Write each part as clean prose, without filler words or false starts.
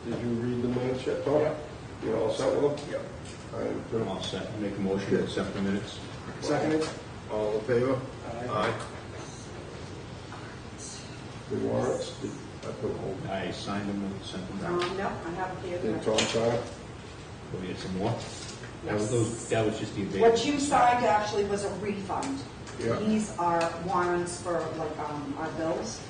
Did you read the minutes yet, Tom? Yep. You all set with them? Yep. I'm All set. Make a motion to accept the minutes. Seconded? all in favor? Aye. The warrants, did I put them all? I signed them and sent them back. No, I have it here. Did Tom sign it? We had some more. Yes. That was just the abatement. What you signed actually was a refund. Yeah. These are warrants for like, our bills.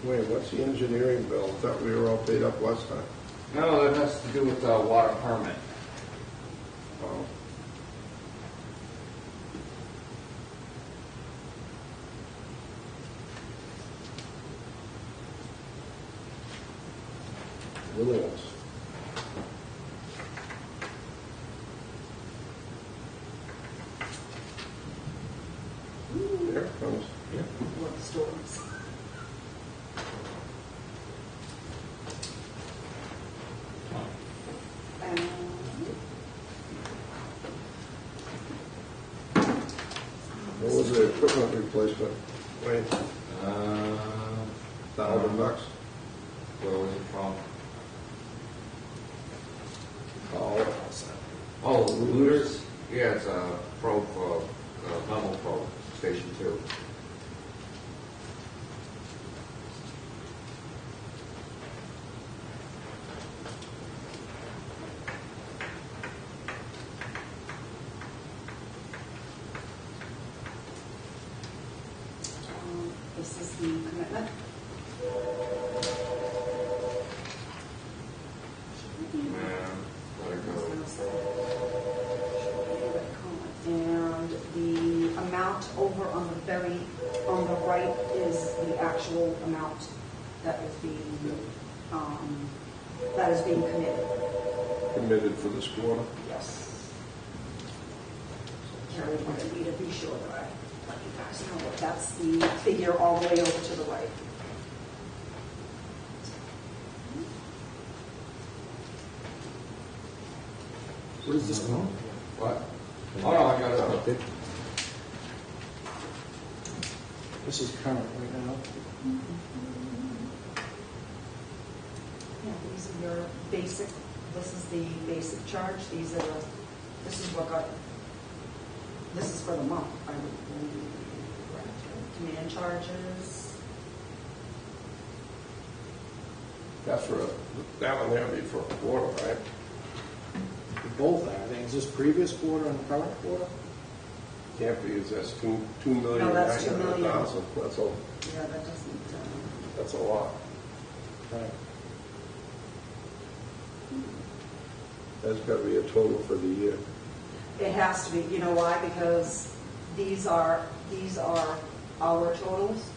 Wait, what's the engineering bill? I thought we were all paid up last time. No, that has to do with the water permit. Oh. Williams. There it comes. Yeah. What stores? And What was the equipment replacement? Wait, $1,000? Where was it from? Oh, Oh, Looters? Yeah, it's a probe for, level probe, station 2. this is the commitment. Yeah, let it go. And the amount over on the right is the actual amount that is being committed. committed for this quarter. Yes. Carrie wanted me to be sure that I let you guys know that that's the figure all the way over to the right. What is this one? What? Oh, no, I got it. Okay. This is current right now. Yeah, these are your basic, this is the basic charge, this is what got, this is for the month, I would believe. Demand charges, That's for, that one there would be for a quarter, right? Both are, I think. Is this previous quarter and current quarter? Can't be, that's $2 million. No, that's $2 million. That's a, yeah, that doesn't, that's a lot. Right. That's got to be a total for the year. it has to be, you know why? Because these are our totals.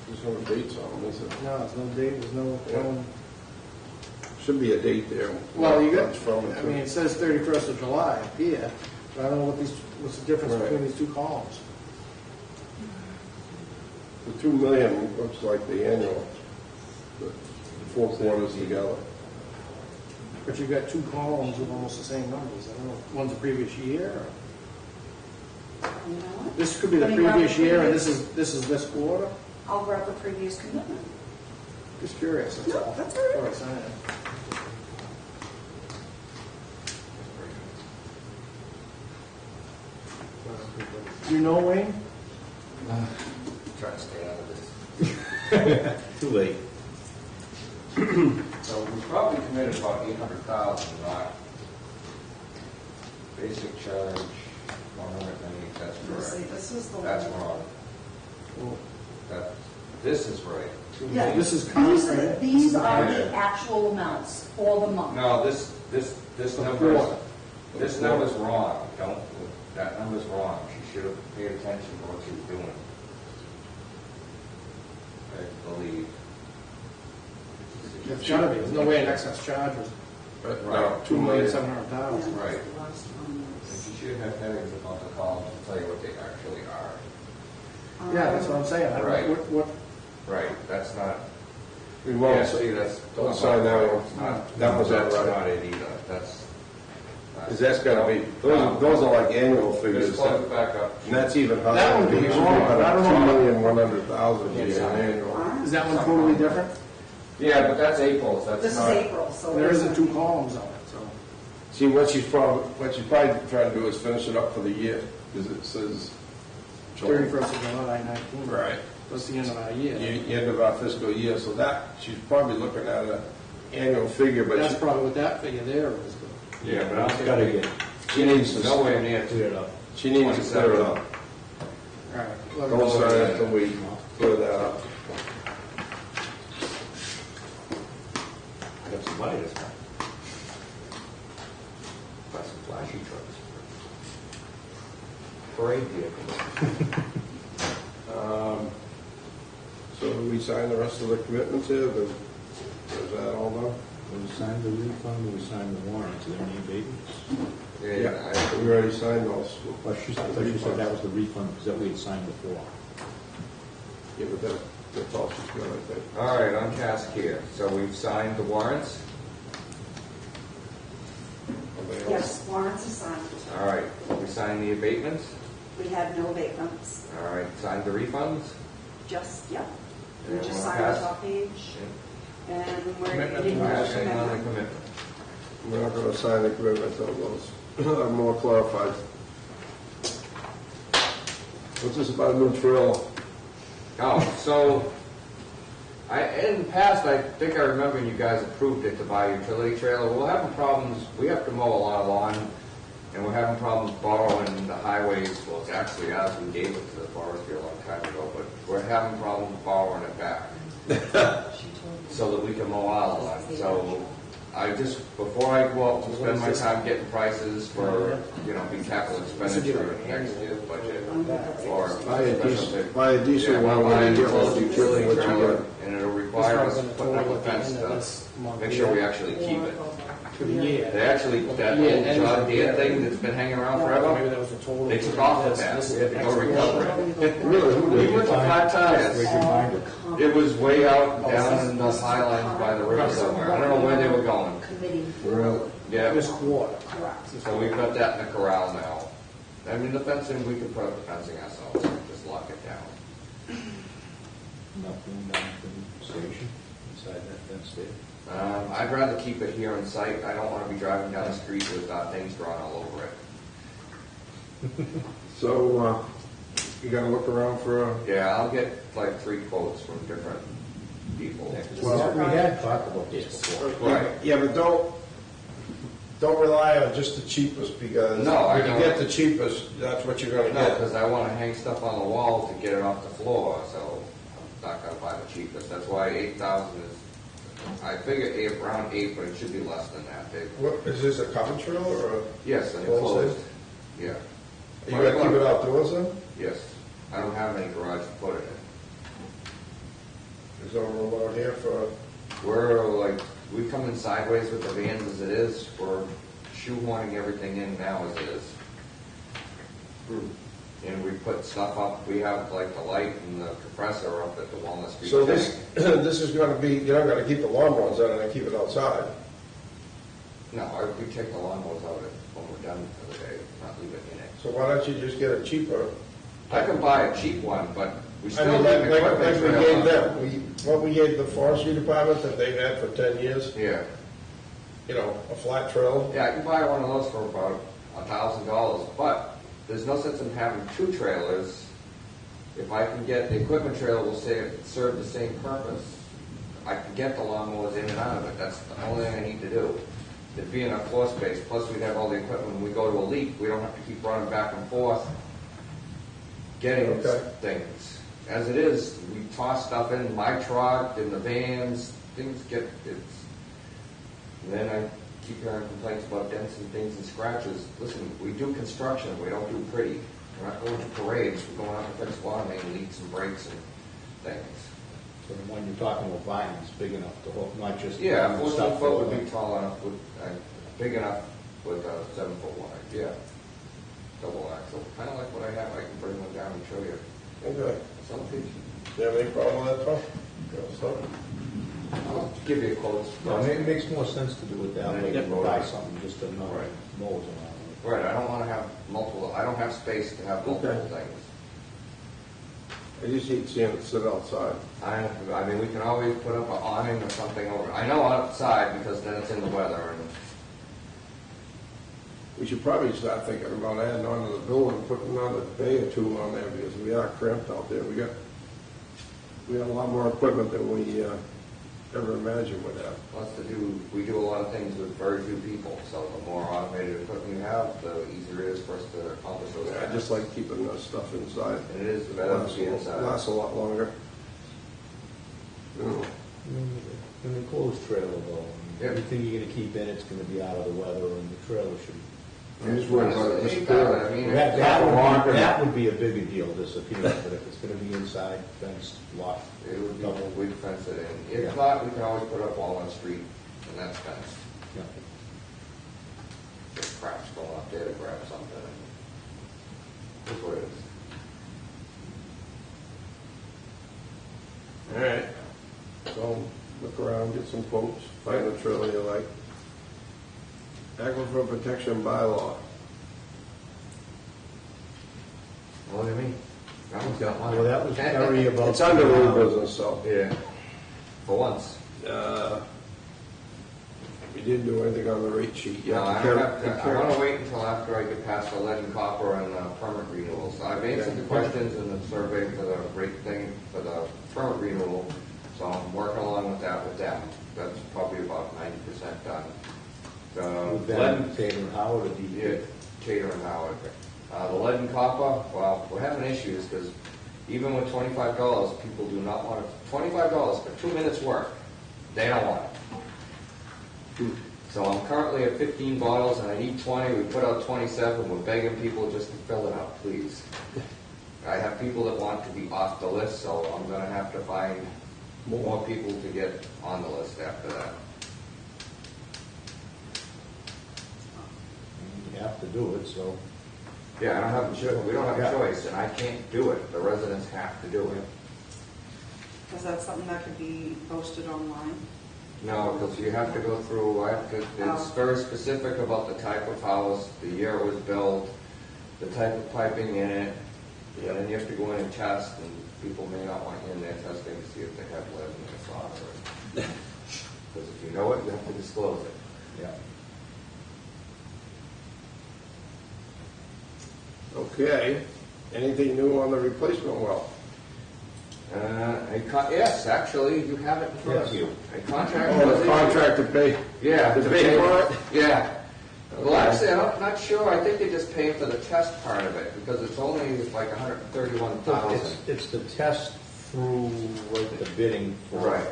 There's no dates on them, is it? No, there's no date, there's no, Yeah. Should be a date there. well, you got, That's from it, I too. mean, it says 31st of July up here, but I don't know what's the difference Right. between these two columns. The 2 million looks like the annual, the 4 quarters together. But you've got two columns with almost the same numbers. I don't know, one's the previous year, or? You know what? This could be the Let me grab previous the year, and previous- this is this quarter? I'll grab the previous commitment. Just curious, that's No, all. that's all right. Before I sign it. Do you know, Wayne? Trying to stay out of this. Too late. So we probably committed about 800,000, not basic charge, 198, that's Let's see, correct. this is the one. That's wrong. That, this is right. Yeah, This is current, these, right? these are the actual amounts for the month. No, this number is, this number's wrong. Don't, that number's wrong. She should have paid attention to what she was doing. I believe. It's gotta be, there's no way an excess charge was But Right. no, 2,700,000. Yeah, Right. the last one And was- you should have headings about the columns to tell you what they actually are. Yeah, that's what I'm saying. I don't know Right. what, Right, that's not, We yeah, won't, see, that's. don't sign that one. It's not- That was That's all right. not it either, that's. because that's gotta be, those are like annual figures. Just close it back up. And that's even higher. That would be It should wrong. I don't know. 2,100,000 you get an annual. is that one totally different? Yeah, but that's April's, that's not. This is April, so. There isn't two columns on it, so. See, what she's probably trying to do is finish it up for the year, because it says. 31st of July 19. Right. That's the end of our year. The end of our fiscal year, so that, she's probably looking at an annual figure, but That's she- probably what that figure there is. Yeah, but I'm It's gotta get she needs to, nowhere near cleared up. she needs to clear it up. All right. Don't sign it until we clear that up. I got some money this time. Got some flashy trucks. Parade vehicle. So we sign the rest of the commitments here, is that all done? We signed the refund, we signed the warrants, are there any abatements? Yeah, We already signed those. Well, I thought you said that was the refund, because that we had signed before. Yeah, but that's all she's got, I think. all right, on task here, so we've signed the warrants, Anybody else? Yes, warrants are signed. all right, we signed the abatements, We had no abatements, all right, signed the refunds. just, yep. We And just we'll signed the pass. top page, and we're Commitment. getting We're ready passing on the to commitment. We're not gonna sign the commitment till those are more clarified. What's this about a new trail? Oh, so, in the past, I think I remember you guys approved it to buy a utility trailer. We're having problems, we have to mow a lot of lawn, and we're having problems borrowing the highways. Well, it's actually ours, we gave it to the forestry a long time ago, but we're having problems borrowing it back so that we can mow our lawn. So, I just, before I go out and spend my time getting prices for, be capital expenditure in next year's budget, or Buy a special decent, bid. buy a decent Yeah, one well, when you I get one, you kill utility what you trailer, get. and it'll require us This one's putting gonna up a total at the fence end of to this month. make sure we actually keep it. For the year. They actually, that Yeah, old and- John Deere thing that's been hanging around Maybe forever, that was a total. they took off the This pass, is we had to go extra. recover it. Really, who We did? went to flat tires. Reminder. It was way out down in the highlands by the river somewhere, I don't know where they were going. Committee. Really? Yeah, This quarter. Correct. so we've got that in the corral now. I mean, the fencing, we could put up the fencing ourselves, just lock it down. Nothing down at the station, inside that fence there. I'd rather keep it here in sight. I don't want to be driving down the street with things drawn all over it. So, you gotta look around for a, Yeah, I'll get like 3 quotes from different people. Yeah, 'cause Well- we had talked about this before. Right. yeah, but don't rely on just the cheapest, because No, I when you don't. get the cheapest, that's what you're gonna No, get. because I want to hang stuff on the wall to get it off the floor, so I'm not gonna buy the cheapest. That's why 8,000 is, I figure around 8, but it should be less than that. What, is this a cover trailer, or Yes, an Closed. enclosed. Yeah. you gotta keep it outdoors then? Yes. I don't have any garage to put it in. There's no room out here for, We're like, we come in sideways with the vans as it is. We're shoehorning everything in now as it is. And we put stuff up, we have like the light and the compressor up at the Walnut Street. so tank. this is gonna be, you're not gonna keep the lawnmowers out and keep it outside. No, we take the lawnmowers out when we're done for the day, not leave it in it. So why don't you just get a cheaper? I can buy a cheap one, but we I still mean, need like an we equipment gave trailer. them, what we gave the forestry department that they've had for 10 years, Yeah, a flat trail. yeah, I can buy one of those for about $1,000, but there's no sense in having 2 trailers. If I can get, the equipment trailer will serve the same purpose. I can get the lawnmowers in and out of it, that's the only thing I need to do. It'd be enough floor space, plus we'd have all the equipment, when we go to a leak, we don't have to keep running back and forth getting Okay. things. As it is, we toss stuff in my truck, in the vans, things get, and then I keep hearing complaints about dents and things and scratches. Listen, we do construction, we don't do pretty. We're not going to parades, we're going out to fix water main leaks and breaks and things. So the one you're talking about buying is big enough to hold, not just. Yeah, stuff 14 foot for would the- be tall enough, big enough with a 7-foot wide, yeah. Double axle, kind of like what I have, I can bring one down and show you. Okay. Some piece. Do you have any problem with that, Tom? No, so, I'll give you a quote. Well, it makes more sense to do it that way than Yep. buy something just to know Right. mows around. Right, I don't want to have multiple, I don't have space to have multiple Okay. things. I just hate seeing it sit outside. I mean, we can always put up an awning or something over, I know outside because then it's in the weather and, We should probably start thinking about adding on to the building, putting another bay or two on there, because we are cramped out there. We got a lot more equipment than we ever imagined we'd have. plus we do a lot of things with very few people, so the more automated equipment you have, the easier it is for us to accomplish those I tasks. just like keeping the stuff inside. And it is better to be inside. Lasts a lot longer. Mm. An enclosed trailer though, Yep. everything you're gonna keep in it's gonna be out of the weather and the trailer should. I'm just worried about it It's disappearing. I mean, That would be a bigger deal, disappearing, but if it's gonna be inside, fenced, locked, It would be, double. we'd fence it in. Yeah. If not, we can always put up Walnut Street, and that's fenced. Yeah. There's cracks going up there to grab something. That's what it is. All right. So look around, get some quotes, find a trailer you like. Aquifer protection bylaw. What do you mean? That one's got one. Well, that was very about. It's under new business, so. Yeah. For once. We didn't do anything on the rate sheet yet. No, I want to wait until after I get past the lead and copper and permit renewals. I've answered the questions in the survey for the rate thing, for the permit renewal, so I'm working along with that with them. That's probably about 90% done. With The them, lead, Taylor and Howard, or yeah, DP. Tater and Howard. The lead and copper, well, we're having issues because even with $25, people do not want it. $25 for 2 minutes work, they don't want it. So I'm currently at 15 bottles and I need 20. We put out 27. We're begging people just to fill it out, please. I have people that want to be off the list, so I'm going to have to find more people to get on the list after that. You have to do it, so. Yeah, I don't have a choice. We don't have Yeah. a choice, and I can't do it. The residents have to do it. Is that something that could be posted online? No, because you have to go through, it's very specific about the type of house, the year it was built, the type of piping in it, and then you have to go in and test, and people may not want you in there testing to see if they have lead in their solder. Because if you know it, you have to disclose it. Yeah. Okay. Anything new on the replacement well? Yes, actually, you have it in front of Yes. you. A contract Oh, was the issued. contract to pay. Yeah, To to pay pay for it? Yeah. Well, Okay. actually, I'm not sure. I think they just pay for the test part of it because it's only like 131,000. It's the test through like the bidding for. Right.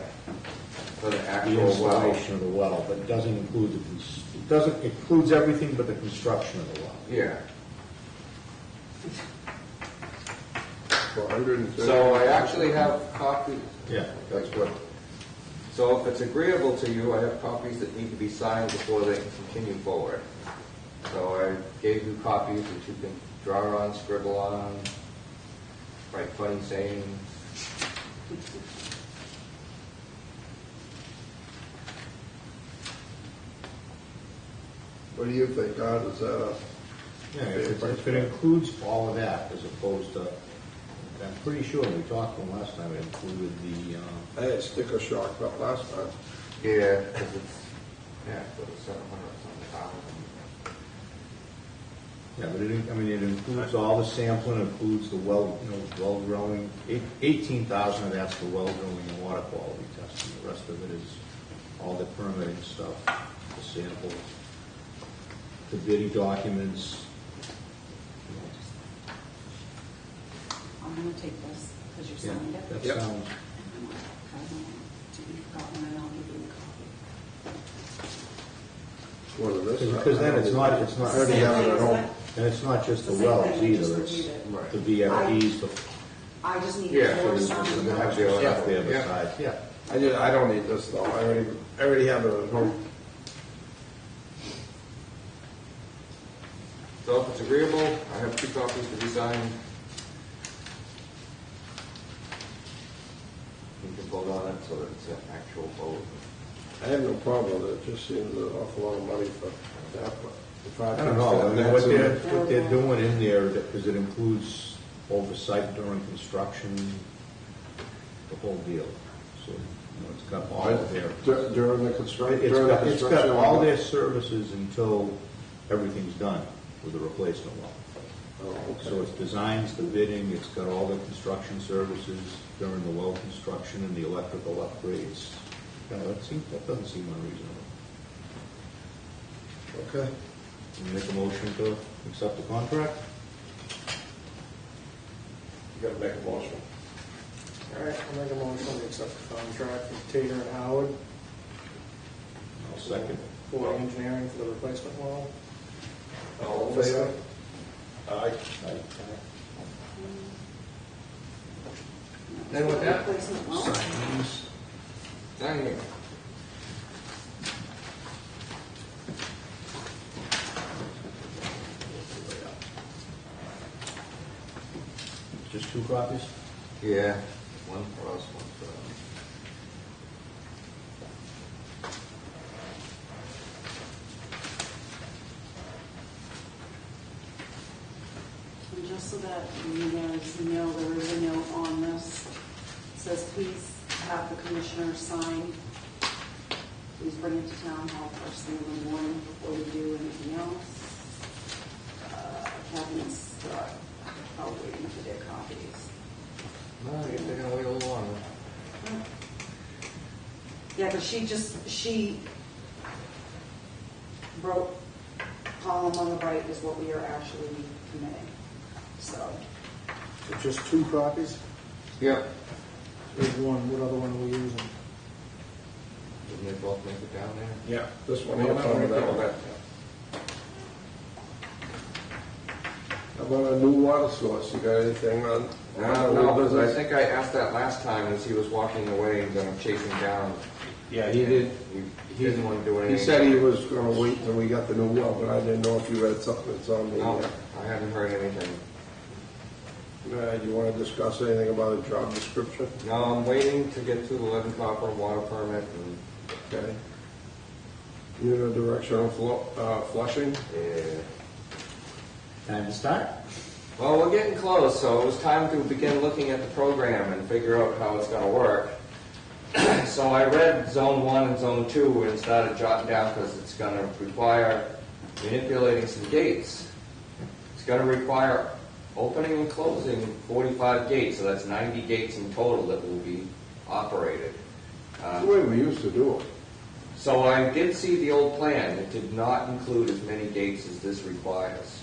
For the The actual well. installation of the well, but it doesn't include it doesn't, includes everything but the construction of the well. Yeah. For 130. So I actually have copies. Yeah, that's what. So if it's agreeable to you, I have copies that need to be signed before they can continue forward. So I gave you copies that you can draw on, scribble on, write funny sayings. What do you think, Don? Is that a? Yeah, if it includes all of that, as opposed to, I'm pretty sure, we talked to them last time, it included the, I had sticker shock up last time. Yeah, because it's, yeah, so it's 700 something thousand. yeah, but it includes all the sampling, includes the well, well drilling. 18,000 of that's the well drilling and water quality testing. The rest of it is all the permitting stuff, the samples, the bidding documents. I'm gonna take this, because you Yeah, signed it. that Yep. sounds, I don't want to be forgotten, and I'll give you a copy. What is this? because then it's not, I already have it at home. and it's not just the It's the same wells thing, we just either, it's reviewed it. Right. the VFDs, the I just need Yeah, four so signed. this is the- extra stuff there Yeah. besides, yeah. I don't need this though. I already have it at home. So if it's agreeable, I have 2 copies to be signed. You can vote on it so that it's an actual vote. I have no problem with it, it just seems an awful lot of money for that, but if I don't know, I mean, that's what they're doing in there, because it includes oversight during construction, the whole deal. So, it's got all of their, During the construction, it's got all their services until everything's done with the replacement well. Oh, okay. So it's designs, the bidding, it's got all the construction services during the well construction and the electrical upgrades. That doesn't seem unreasonable. Okay. Can you make a motion to accept the contract? You gotta make a motion. All right, I'll make a motion to accept the contract with Tater and Howard I'll second. for engineering for the replacement well. All in favor? Aye. Then with that, Replacement well. Sign these. sign here. Just 2 copies? Yeah, one for us, one for them. And just so that you guys know, there is a note on this. It says, please have the commissioner sign. Please bring it to town hall first thing in the morning before we do anything else. Kevin and Scott are waiting for their copies. No, I guess they're gonna wait a little longer. Yeah, because she wrote column on the right is what we are actually committing. So, So just 2 copies? Yep. There's one, what other one are we using? Didn't they both make it down there? Yeah, this one here, that one. How about a new water source? You got anything on? No, because I think I asked that last time as he was walking away and gonna chase him down. Yeah, he did. He didn't want to do anything. He said he was gonna wait till we got the new well, but I didn't know if you had something that's on the, No, I haven't heard anything. You wanna discuss anything about a job description? No, I'm waiting to get to the Leaden Copper water permit and, Okay. Unidirectional flushing? yeah. Time to start? Well, we're getting close, so it was time to begin looking at the program and figure out how it's gonna work. So I read Zone 1 and Zone 2 and started jotting down because it's gonna require manipulating some gates. It's gonna require opening and closing 45 gates, so that's 90 gates in total that will be operated. That's the way we used to do it. So I did see the old plan. It did not include as many gates as this requires.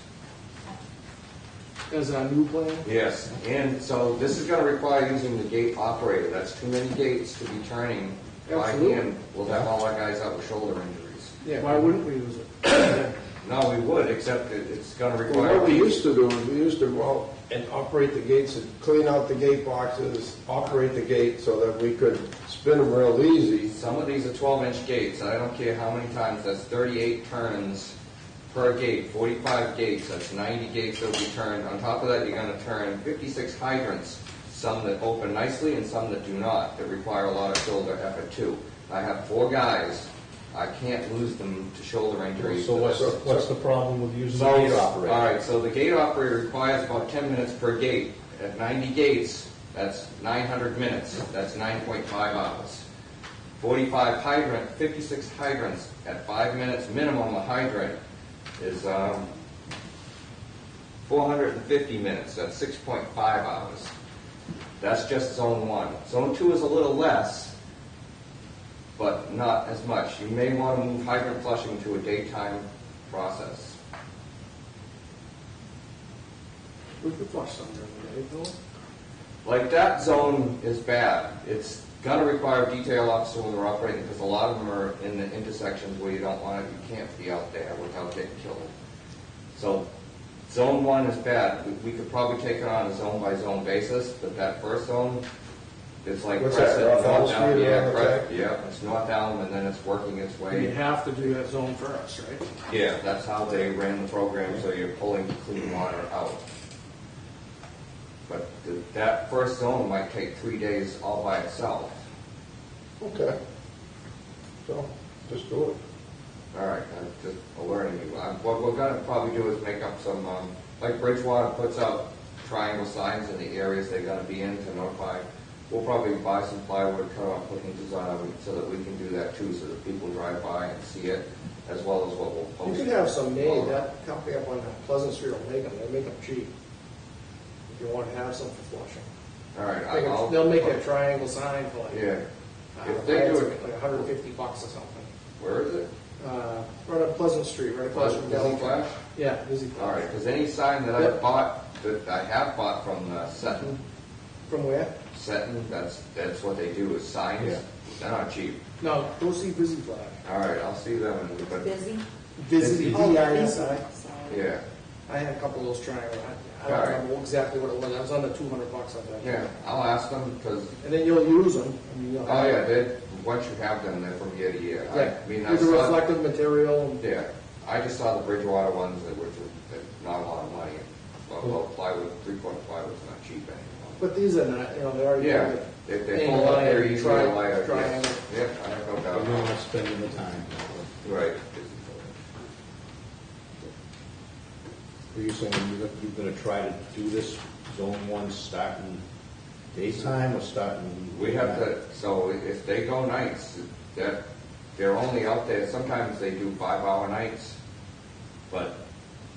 As a new plan? Yes, and so this is gonna require using the gate operator. That's too many gates to be turning by Absolutely. hand. We'll have all our guys out with shoulder injuries. Yeah. Why wouldn't we use it? No, we would, except it's gonna Well, require. what we used to do is we used to go out and operate the gates and clean out the gate boxes, operate the gate so that we could spin them real easy. Some of these are 12-inch gates. I don't care how many times. That's 38 turns per gate, 45 gates. That's 90 gates that will be turned. On top of that, you're gonna turn 56 hydrants, some that open nicely and some that do not, that require a lot of shoulder effort too. I have 4 guys. I can't lose them to shoulder injuries. So what's the problem with using the So, gate operator? all right, so the gate operator requires about 10 minutes per gate. At 90 gates, that's 900 minutes. That's 9.5 hours. 45 hydrant, 56 hydrants at 5 minutes minimum a hydrant is 450 minutes. That's 6.5 hours. That's just zone 1. Zone 2 is a little less, but not as much. You may want to move hydrant flushing to a daytime process. We could flush some during the day, though. Like that zone is bad. It's gonna require a detail officer when they're operating because a lot of them are in the intersections where you don't want to, you can't be out there without getting killed. So zone 1 is bad. We could probably take it on a zone by zone basis, but that first zone, It's like What's that, Crescent, North Elm North Elm, Street yeah, around the Crescent, back? yeah, it's North Elm, and then it's working its You way. have to do that zone first, right? Yeah, that's how they ran the program, so you're pulling clean water out. But that first zone might take 3 days all by itself. Okay. So, just do it. All right, I'm just alerting you. What we're gonna probably do is make up some, like Bridgewater puts out triangle signs in the areas they're gonna be in to notify. We'll probably buy some plywood, cut off put hinges on them so that we can do that too, so that people drive by and see it, as well as what we'll post. You could have some made, that company up on Pleasant Street will make them, they'll make them cheap. If you want to have some for flushing. All right, I'll. They'll make a triangle sign for like, Yeah. I don't If know, they do it's it, like $150 or something. where is it? Right on Pleasant Street, right across from Busy Deli. Flash? Yeah, Busy All Flash. right, because any sign that I Yep. bought, that I have bought from Seton, From where? that's what they do, is signs. Yeah. They're not cheap. No, go see Busy Flash. All right, I'll see them, but, Busy? Busy, Oh, B-I-S-I. Sorry. yeah. I had a couple of those triangles. I All don't right. remember exactly what it was. I was under $200, I think. Yeah, I'll ask them, because, And then you'll use them. I mean, you'll oh yeah, once you have them, they're from year to year. Yeah, I mean, I with the saw, reflective material. yeah, I just saw the Bridgewater ones, which are not a lot of money. Well, plywood, 3/4 plywood's not cheap anymore. But these are not, they're already. Yeah, kind of if they angle hold up, they're iron, easy to light. Yeah, triangle. yeah, I have no But doubt. we're not spending the time. Right. Are you saying you're gonna try to do this zone one starting daytime or starting? We have to, so if they go nights, they're only out there, sometimes they do 5-hour nights, but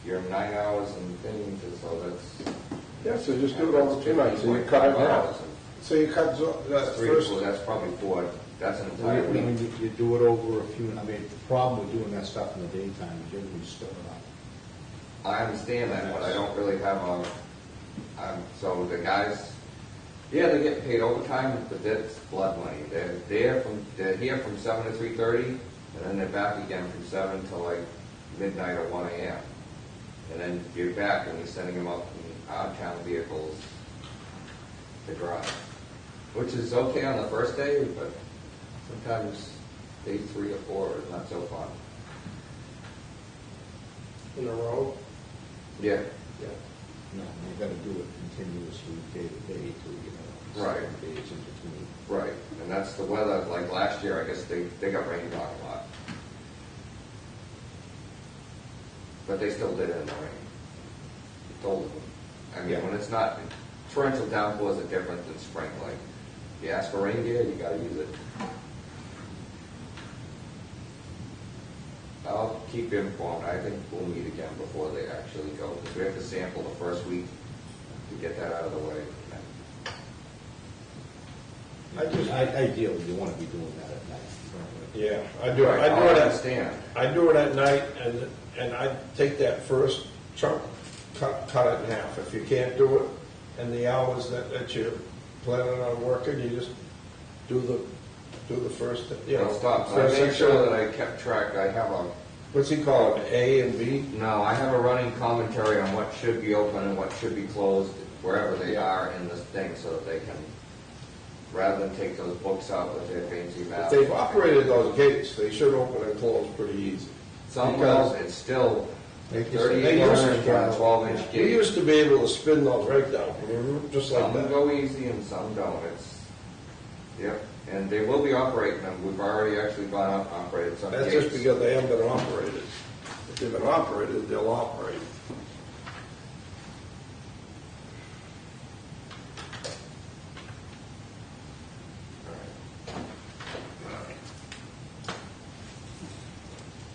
you're 9 hours and things, and so that's. Yeah, so just do it over 2 nights, so you cut it down. So you cut that Three, first, well, that's probably 4, that's an I entire week. mean, you do it over a few, I mean, the problem with doing that stuff in the daytime is you're gonna be stirring up. I understand that, but I don't really have so the guys, yeah, they get paid overtime, but that's blood money. They're here from 7 to 3:30, and then they're back again from 7 to like midnight or 1 a.m. And then you're back and you're sending them up in out-of-town vehicles to drive, which is okay on the first day, but sometimes day 3 or 4 is not so fun. In a row. Yeah. Yeah. No, you gotta do it continuously, day to day, till you know, Right. 7 days in between. Right, and that's the weather, like last year, I guess they got rained on a lot. But they still did it in the rain. Told them. I mean, Yeah. when it's not, torrential downpours are different than sprinkling. You ask for rain gear, you gotta use it. I'll keep you informed. I think we'll meet again before they actually go, because we have to sample the first week to get that out of the way. Ideally, you wanna be doing that at night. yeah, I do Right, it I at, understand. I do it at night, and I take that first chunk, cut it in half. If you can't do it in the hours that you're planning on working, you just do the first, you know. Don't stop. I first made section. sure that I kept track. I have What's he call it, A and B? I have a running commentary on what should be open and what should be closed wherever they are in this thing, so that they can, rather than take those books out with their fancy If math. they've operated those gates, they should open and close pretty easy. Some because- wells, it's still They 38 used inch to- on a 12-inch We gate. used to be able to spin those right down, just like Some that. go easy and some don't. Yep, and they will be operating them. We've already actually gone out and operated some That's gates. just because they haven't been operated. If they've been operated, they'll operate.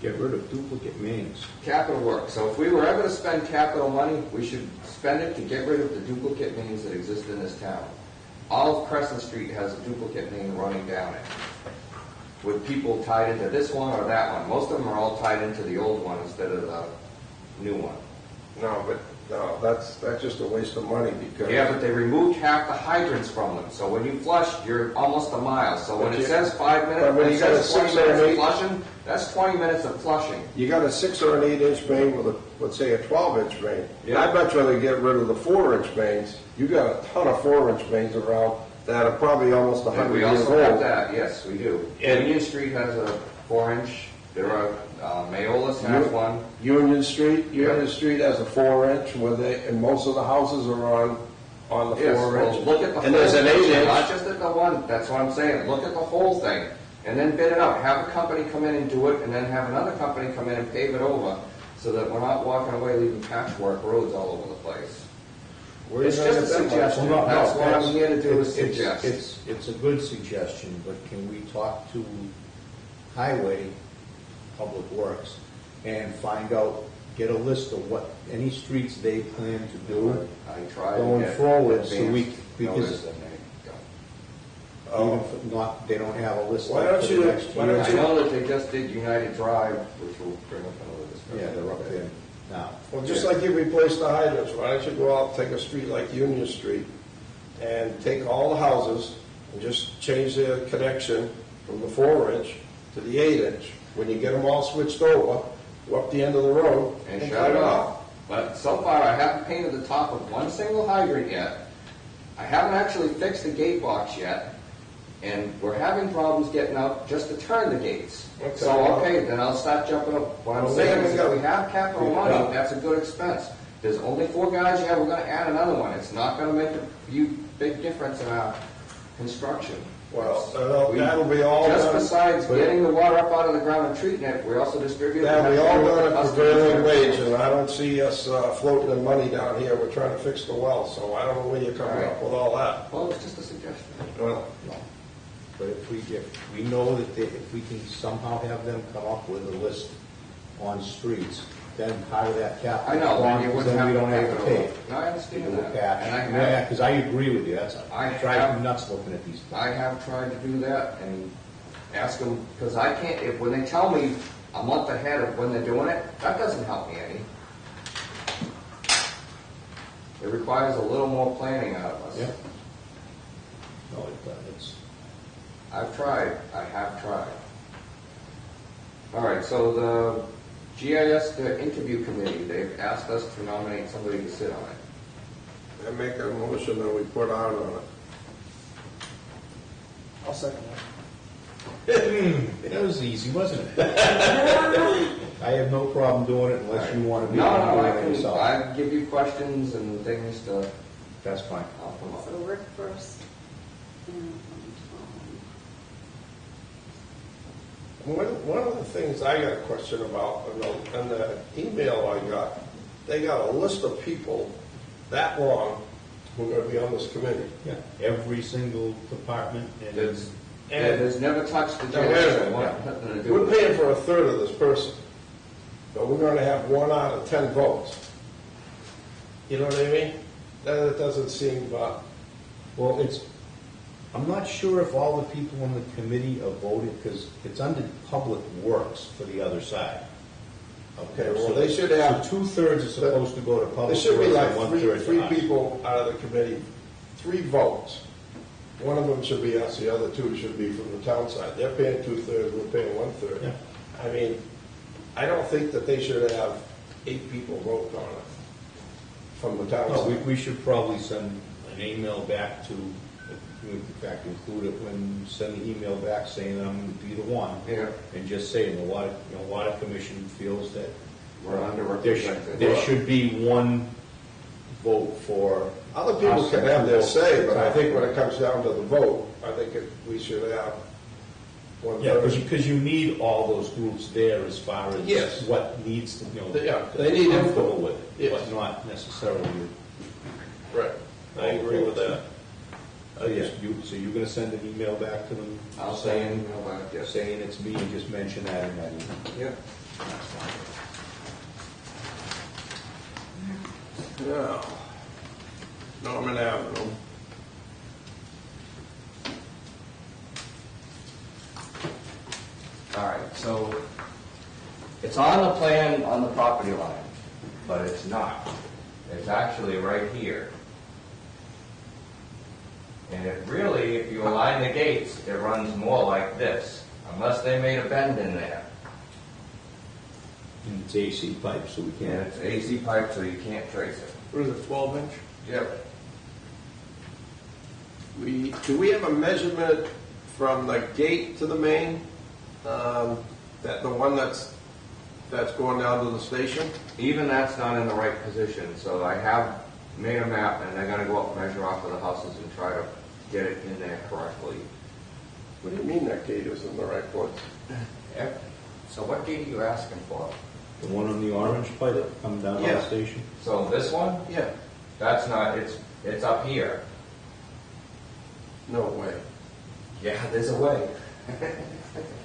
Get rid of duplicate mains. Capital work. So if we were ever to spend capital money, we should spend it to get rid of the duplicate mains that exist in this town. All of Crescent Street has a duplicate main running down it, with people tied into this one or that one. Most of them are all tied into the old one instead of the new one. No, that's just a waste of money because. Yeah, but they removed half the hydrants from them, so when you flush, you're almost a mile. So when But it you- says 5 minutes, but when when it you got a says 20 6 or minutes of 8 flushing, that's 20 minutes of flushing. You got a 6 or an 8-inch main with let's say a 12-inch main. Yeah. I'd much rather get rid of the 4-inch mains. You got a ton of 4-inch mains around that are probably almost And 100 we years also have old. that, yes, we do. And- Union Street has a 4-inch, there are, Mayolas has one. Union Street Yeah. has a 4-inch, where they, and most of the houses are on the Yes, 4-inch. well, look at the whole And there's an picture, 8-inch. not just at the one, that's what I'm saying, look at the whole thing, and then bid it out, have a company come in and do it, and then have another company come in and pave it over, so that we're not walking away leaving patchwork roads all over the place. Where are you It's gonna just a get that much? suggestion, Well, no, that's what I'm here to do, is it's- suggest. It's a good suggestion, but can we talk to Highway, Public Works, and find out, get a list of what, any streets they plan to do? I tried to Going get forward, so we- advance because- notice and they don't. Even if not, they don't have a list Why like don't for you- the next why year. don't I know that they just did United Drive, which will bring up another discussion. Yeah, they're up there now. Well, just like you replace the hydrants, why don't you go out and take a street like Union Street and take all the houses and just change their connection from the 4-inch to the 8-inch. When you get them all switched over, go up the end of the road And and shut cut it it off. off. But so far, I haven't painted the top of one single hydrant yet. I haven't actually fixed the gate box yet. And we're having problems getting out just to turn the gates. Okay. So, okay, then I'll start jumping up. What I'm Well, saying we is if haven't we got- have capital money, that's a good expense. There's only 4 guys, yeah, we're gonna add another one. It's not gonna make a big difference in our construction. Well, We- that'll be all Just done. besides getting the water up out of the ground and treating it, we also distribute. That'll be all done at Customers. prevailing wage, and I don't see us floating the money down here. We're trying to fix the well, so I don't know where you're coming up with all that. Well, it's just a suggestion. Well, No. But if we know that if we can somehow have them come up with a list on streets, then part of that capital. I know, then you fund, wouldn't then we have don't to have pay to it pay. over. No, I understand People will that. catch. And I Yeah, have, because I agree with you, that's, I I drive have- me nuts looking at these I things. have tried to do that and ask them, because I can't, if, when they tell me a month ahead of when they're doing it, that doesn't help me any. It requires a little more planning out of us. Yeah. No, it's, I've tried, I have tried. All right, so the GIS, the interview committee, they've asked us to nominate somebody to sit on it. I make a motion that we put out on it. I'll second that. that was easy, wasn't it? I have no problem doing it unless you want to be. No, doing I it can, yourself. I give you questions and things to That's fine. help them out. So Rick first. And One of the things I got a question about, in the email I got, they got a list of people that long who are going to be on this committee. Yeah, every single department and. There's, And- there's never touched the Now, wait a GIS, minute. want nothing to do We're with it. paying for a third of this person, but we're going to have 1 out of 10 votes. You know what I mean? That doesn't seem, Well, I'm not sure if all the people on the committee are voted, because it's under Public Works for the other side. Okay, well, they should have- So 2/3 is supposed to go to there Public should be Works like and 1/3 three to us. people out of the committee, 3 votes. One of them should be us, the other 2 should be from the town side. They're paying 2/3, we're paying 1/3. Yeah. I mean, I don't think that they should have 8 people vote on it from the town No, side. we should probably send an email back to, in fact, include it when you send the email back saying I'm going to be the one. Yeah. And just say, the water commission feels that We're there underrepresented. should be 1 vote for. Other people us can and have 2 their votes say, for but I town. think when it comes down to the vote, I think we should have 1/3. Yeah, because you need all those groups there as far as Yes. what needs to, Yeah, they need comfortable input. with it, Yes. but not necessarily. Right, I agree with that. So you're gonna send an email back to them? I'll say an email back, yes. Saying it's me, and just mention that in that email. Yeah. Yeah. Norman Avenue. All right, so it's on the plan on the property line, but it's not. It's actually right here. And it really, if you align the gates, it runs more like this, unless they made a bend in there. And it's AC pipe, so we And can't. it's AC pipe, so you can't trace it. What is it, 12-inch? Yep. do we have a measurement from the gate to the main? That the one that's going down to the station? Even that's not in the right position, so I have made a map, and they're gonna go up and measure off of the houses and try to get it in there correctly. What do you mean that gate is in the right place? Yeah. So what gate are you asking for? The one on the orange pipe coming down to Yeah. the station? So this one? Yeah. That's not, it's up here. No way. Yeah, there's a way.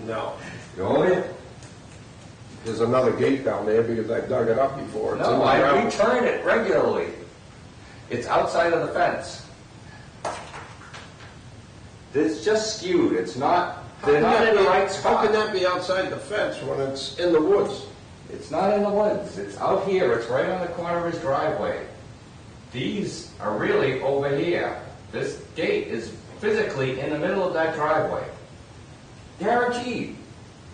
No. You own it? There's another gate down there because I dug it up before. It's in No, the I ground. return it regularly. It's outside of the fence. It's just skewed, it's not, they're not in the right How can spot. that be outside the fence when it's in the woods? It's not in the woods, it's out here, it's right on the corner of his driveway. These are really over here. This gate is physically in the middle of that driveway. Guaranteed.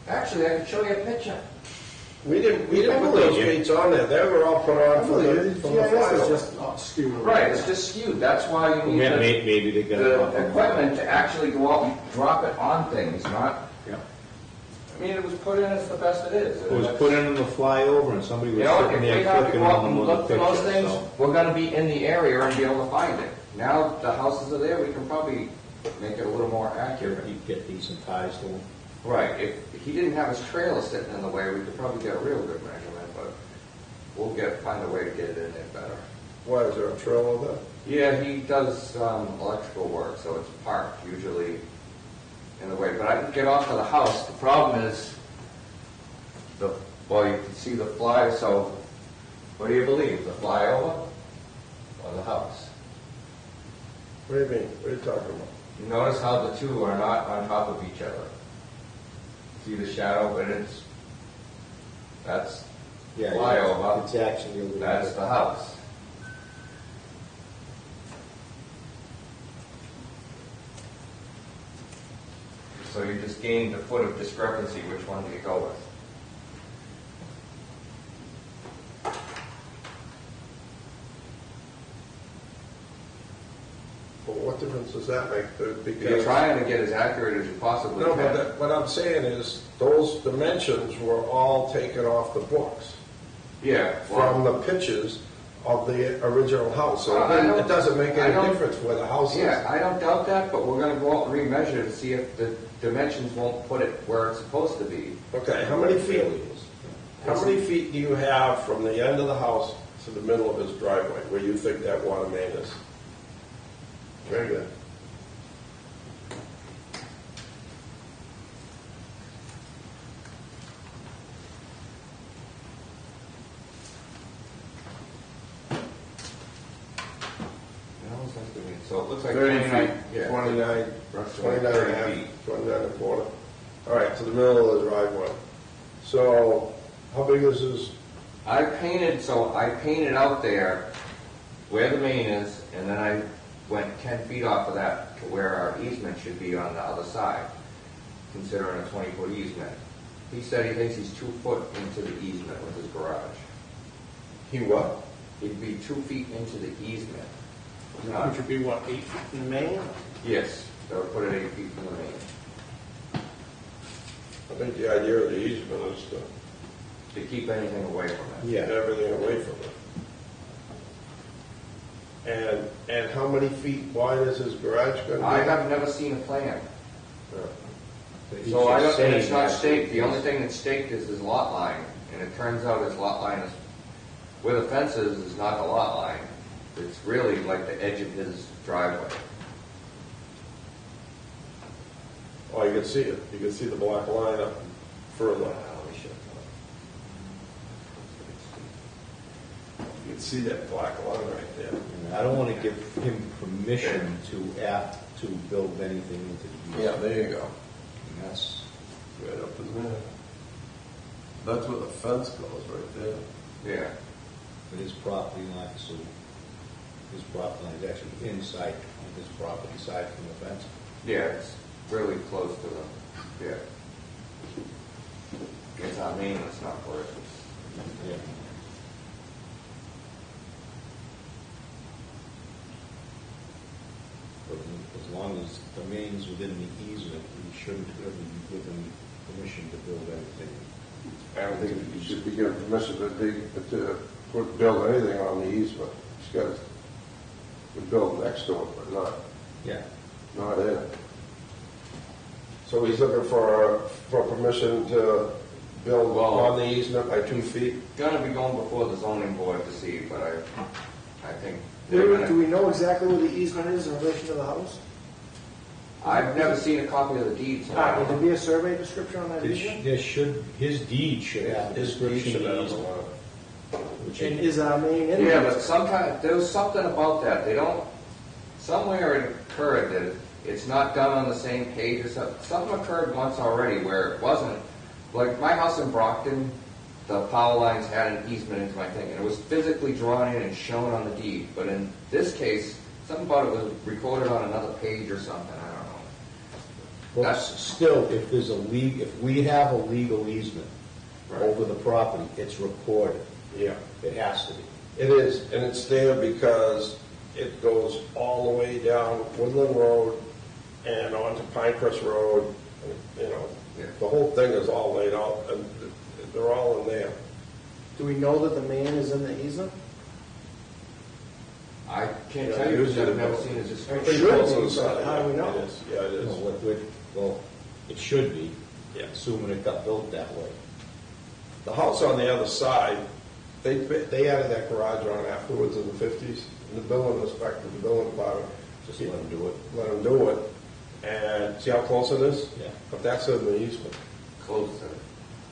Actually, I can show you a picture. We didn't put those gates on there. They were all put on for the GIS is flyover. just skewed. Right, it's just skewed, that's why you need Maybe they got it off. the equipment to actually go out and drop it on things, not, Yeah. I mean, it was put in as the best it is. It was put in the flyover and somebody You was know, if sitting we there have to clicking go out on and them look with for the those picture, things, so. we're gonna be in the area and be able to find it. Now, the houses are there, we can probably make it a little more accurate. You get decent ties to them. Right, if he didn't have his trailer sitting in the way, we could probably get a real good measurement, but we'll find a way to get it in there better. Why, is there a trail of that? Yeah, he does electrical work, so it's parked usually in the way. But I can get off of the house. The problem is, you can see the fly, so what do you believe, the flyover or the house? What do you mean? What are you talking about? You notice how the two are not on top of each other. See the shadow, but that's flyover, It's actually a little that's bit. the house. So you just gained a foot of discrepancy, which one do you go with? Well, what difference does that make? You're Because trying to get as accurate as you possibly no, can. but what I'm saying is those dimensions were all taken off the books Yeah, from well, the pictures of the original house. So I don't- it doesn't make I any don't- difference where the house is. yeah, I don't doubt that, but we're gonna go out and remeasure to see if the dimensions won't put it where it's supposed to be. Okay, how many feet? How many feet do you have from the end of the house to the middle of his driveway where you think that water main is? Very good. So it looks like 30 29, feet, yeah. 29, Roughly 29 and a 30 half, feet. 29 and a quarter. All right, to the middle of the driveway. So how big is this? I painted out there where the main is, and then I went 10 feet off of that to where our easement should be on the other side, considering a 20-foot easement. He said he thinks he's 2 foot into the easement with his garage. He what? He'd be 2 feet into the easement. Which would be what, 8 feet in the main? Yes, they would put it 8 feet from the main. I think the idea of the easement is to To keep anything away from it. keep everything away from it. And how many feet wide is his garage going to be? I have never seen a plan. Yeah. He's So I just don't, and saying it's not that staked, the he's- only thing that's staked is his lot line, and it turns out his lot line is, where the fence is not the lot line. It's really like the edge of his driveway. Oh, you can see it. You can see the black line up further. We should You can see that black line right there. And I don't want to give him permission to build anything into the Yeah, easement. there you go. And that's, Right up in there. That's where the fence goes, right there. Yeah, but his property line, so his property line is actually inside of his property side from the fence. yeah, it's really close to the, yeah. It's not mean, it's not for it. Yeah. But long as the main's within the easement, we shouldn't really be given permission to build anything. I don't think you should be given permission to build anything on the easement. He's got to build next to it, but Yeah. not in it. So he's looking for permission to build Well- on the easement by 2 feet? Gonna be going before the zoning board to see, but I think they're Do gonna. we know exactly where the easement is in relation to the house? I've never seen a copy of the deed, so I Would there don't be know. a survey description on that easement? There should, his deed should have a His deed description should of the have easement. which And is- is our main in? Yeah, but sometimes, there was something about that, they don't, somewhere it occurred that it's not done on the same page or something. Something occurred once already where it wasn't, like my house in Brockton, the power lines had an easement into my thing, and it was physically drawn in and shown on the deed. But in this case, something about it was recorded on another page or something, I don't know. Well, That's- still, if there's if we have a legal easement Right. over the property, it's recorded. Yeah. It has to be. It is, and it's there because it goes all the way down Woodland Road and onto Pinecrest Road. And, Yeah. the whole thing is all laid out, and they're all in there. Do we know that the main is in the easement? I can't Yeah, tell you, because usually I've never it seen it just. It Pretty should close be, to the but side, how do we know? It is, yeah, it You is. know, well, it should be, Yeah. assuming it got built that way. The house on the other side, they added that garage on afterwards in the 50s, and the building inspector, the building department, Just let them do it. let them do it. And see how close it is? Yeah. But that's in the easement. Close to it.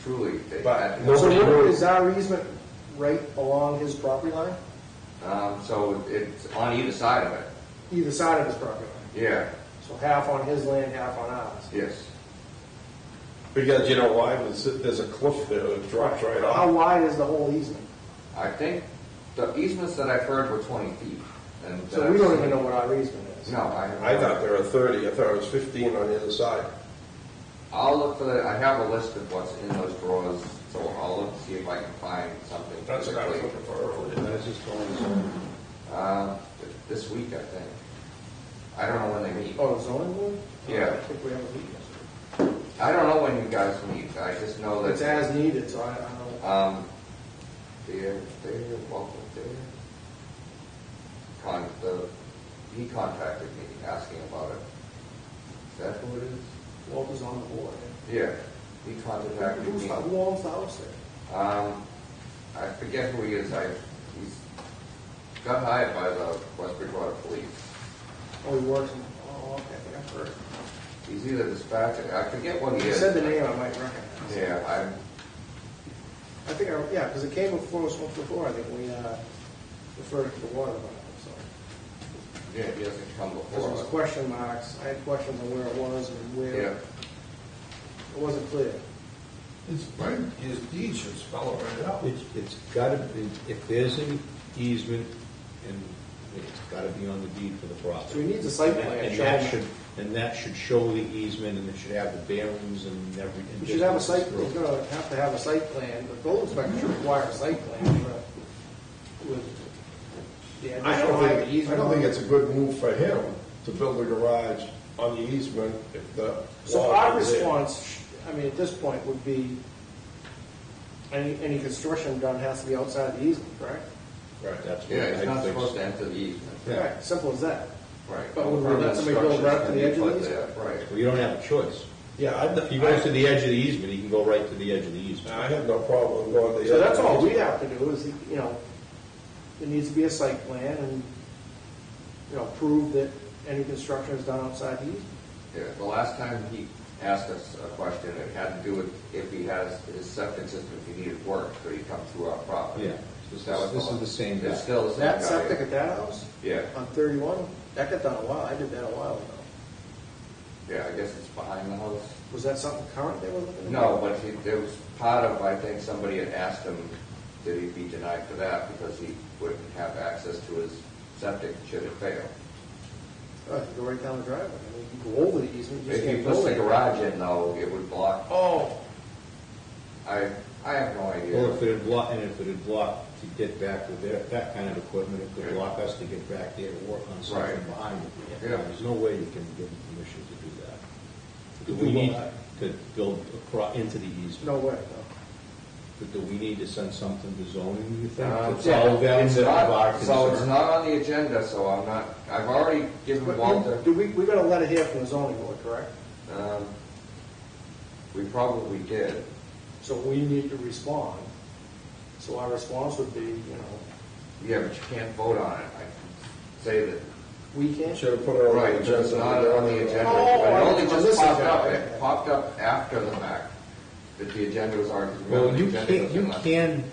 Truly, they But had. no- So Nobody what- knew. is our easement right along his property line? So it's on either side of it. Either side of his property line? Yeah, So half on his land, half on ours? yes. Because you know why? There's a cliff there that drops right How off. wide is the whole easement? I think the easements that I've heard were 20 feet. And So we don't even know what our easement is. No, I haven't. I thought there were 30, I thought it was 15 on the other side. I'll look for the, I have a list of what's in those drawers, so I'll look to see if I can find something. That's what I was physically. looking for earlier. That is just going zone. This week, I think. I don't know when they meet. Oh, the zoning board? Yeah. I think we have a meeting. I don't know when you guys meet, I just know that. It's as needed, so I don't know. They're welcome there. He contacted me asking about it. Is that who it is? Walter's on the board. Yeah, he contacted Who's, me. who owns the house there? I forget who he is, he's got hired by the West Bridgewater Police. Oh, he works in, oh, okay, I think I've heard. He's either dispatcher, I forget what he You is. said the name, I might recognize. Yeah, I think, yeah, because it came before us once before, I think we referred it to the water department, so. yeah, he hasn't come Because before there was us. question marks, I had questions on where it was and where, Yeah, it wasn't clear. Right. His deed should spell it right out. It's gotta be, if there's an easement, and it's gotta be on the deed for the property. So he needs a site plan And showing that that. should, and that should show the easement, and it should have the bearings and everything. We should have a site, we're gonna have to have a site plan, the building inspector should require a site plan with the I additional don't think, easement. I don't think it's a good move for him to build a garage on the easement if the. So law our is there. response, I mean, at this point would be, any construction done has to be outside the easement, correct? Right. That's what yeah, I he's not think. supposed to enter the easement. Yeah. Right, simple as that. Right. But would we let somebody build right up to the edge of the easement? Right. Well, you don't have a choice. Yeah, If he goes to the edge of the easement, he can go right to the edge of the easement. I have no problem going to the. So that's other all we easement. have to do is, there needs to be a site plan and, prove that any construction is done outside the easement. Yeah, the last time he asked us a question, it had to do with if he has his septic system, if he needed work, could he come through our property? Yeah, this is the same guy. It's still the same That guy. septic at that house Yeah, on 31, that got done a while, I did that a while ago. yeah, I guess it's behind the house. Was that something current they were looking at? No, but there was part of, I think somebody had asked him, did he be denied for that because he wouldn't have access to his septic should it fail? Oh, you go right down the driveway, I mean, you go over the easement, you just If he can't puts go the there. garage in though, it would block. Oh, I I have no Well, idea. if it had blocked to get back with that kind of equipment, it could block us to get back there to work on something Right. behind it. Yeah. There's no way you can give them permission to do that. To Do do we need what? to build into the easement? No way, no. But do we need to send something to zoning, do you think? Um, To tell them It's that of our not, so it's concern? not on the agenda, so I've already given But Walter, we got a letter here from the zoning board, correct? we probably did. So we need to respond. So our response would be, Yeah, but you can't vote on it. I can say that, we can't. Should have put it on the right, agenda. it's not on the agenda. Oh, But it only on just this popped up, agenda. it popped up after the fact, that the agenda was already. Well, you the agenda was can, left.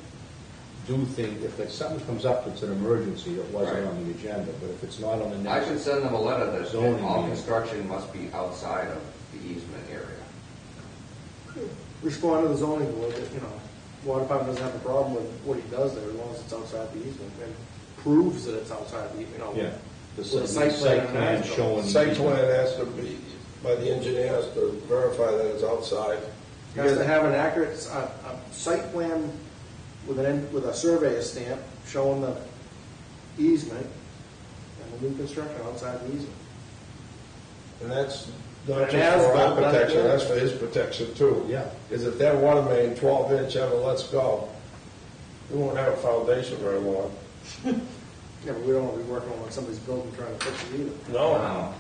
do things, if something comes up that's an emergency that wasn't Right. on the agenda, but if it's not on the I next. can send them a letter that Zoning all meeting. construction must be outside of the easement area. Respond to the zoning board that, water department doesn't have a problem with what he does there as long as it's outside the easement and proves that it's outside the, Yeah. The With a site site plan plan and showing. Site plan has to be, by the engineer, has to verify that it's outside. has to have an accurate, a site plan with with a surveyor stamp showing the easement and the new construction outside the easement. And that's not And just as for our built, not protection, built. that's for his protection too. Yeah. Is if that water main 12-inch ever lets go, we won't have a foundation very long. Yeah, but we don't want to be working on somebody's building trying to fix it either. No,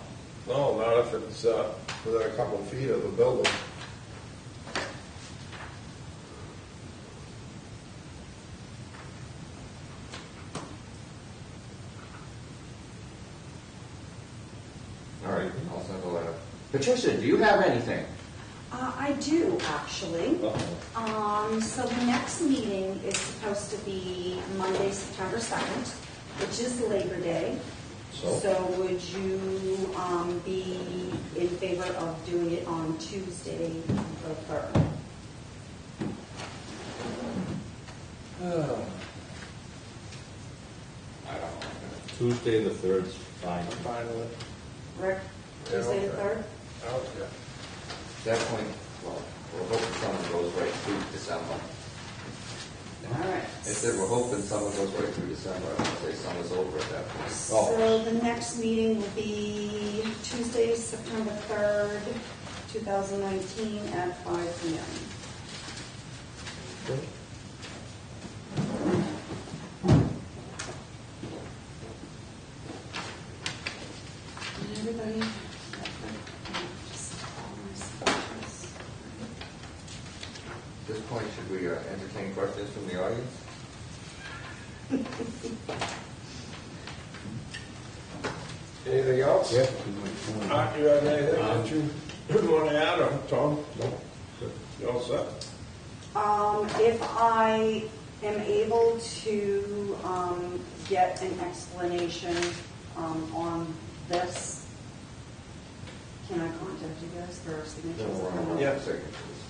not if it's within a couple of feet of the building. All right, I'll send a letter. Patricia, do you have anything? I do, actually. Uh-oh. So the next meeting is supposed to be Monday, September 2nd, which is Labor Day. So? Would you be in favor of doing it on Tuesday, the 3rd? I don't know. Tuesday the 3rd's fine. I'm fine with it. Rick, Tuesday the okay. 3rd? Okay. At that point, well, we're hoping someone goes right through December. All right. I said, we're hoping someone goes right through December. I would say summer's over at that point. So the next meeting will be Tuesday, September 3rd, 2019 at 5 p.m. Everybody? At this point, should we entertain questions from the audience? Anything else? Yeah. Art, you have anything that you want to add, or Tom? No. You all set? If I am able to get an explanation on this, can I contact you guys for signatures? Yeah.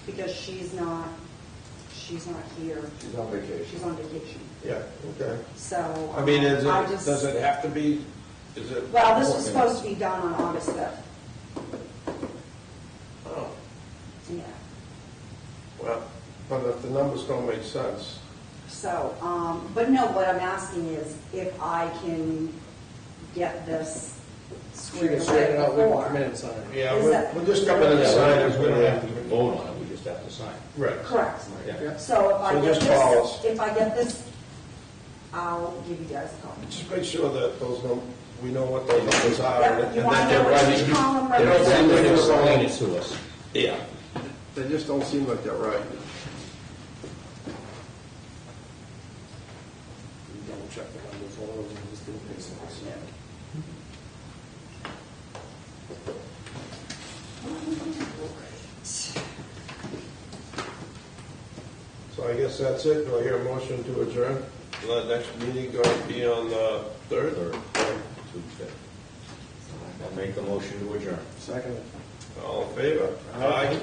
Because she's not here. She's on vacation. She's on vacation. Yeah, okay. So. I mean, I just- does it have to be, is it? Well, this was supposed to be done on August 5th. Oh, Yeah. well, but if the numbers don't make sense, So, but no, what I'm asking is if I can get this She squared can straighten it away out, we can before. come in and sign it. yeah, Is that- we'll just come in and sign it. We don't have to vote on it, we just have to sign. Right. Correct. Yeah. So if I So get just call us. this, if I get this, I'll give you guys a call. Just make sure that we know what those numbers are. Yeah, and you that want to they're know right. which column You know, Then they represents? just explain it to us. Yeah. They just don't seem like they're right. Double check the numbers, all of them just didn't make sense. Yeah. So I guess that's it. Do I hear a motion to adjourn? The next meeting going to be on the 3rd? Tuesday. I'll make a motion to adjourn. Second. All in favor? Aye. Aye.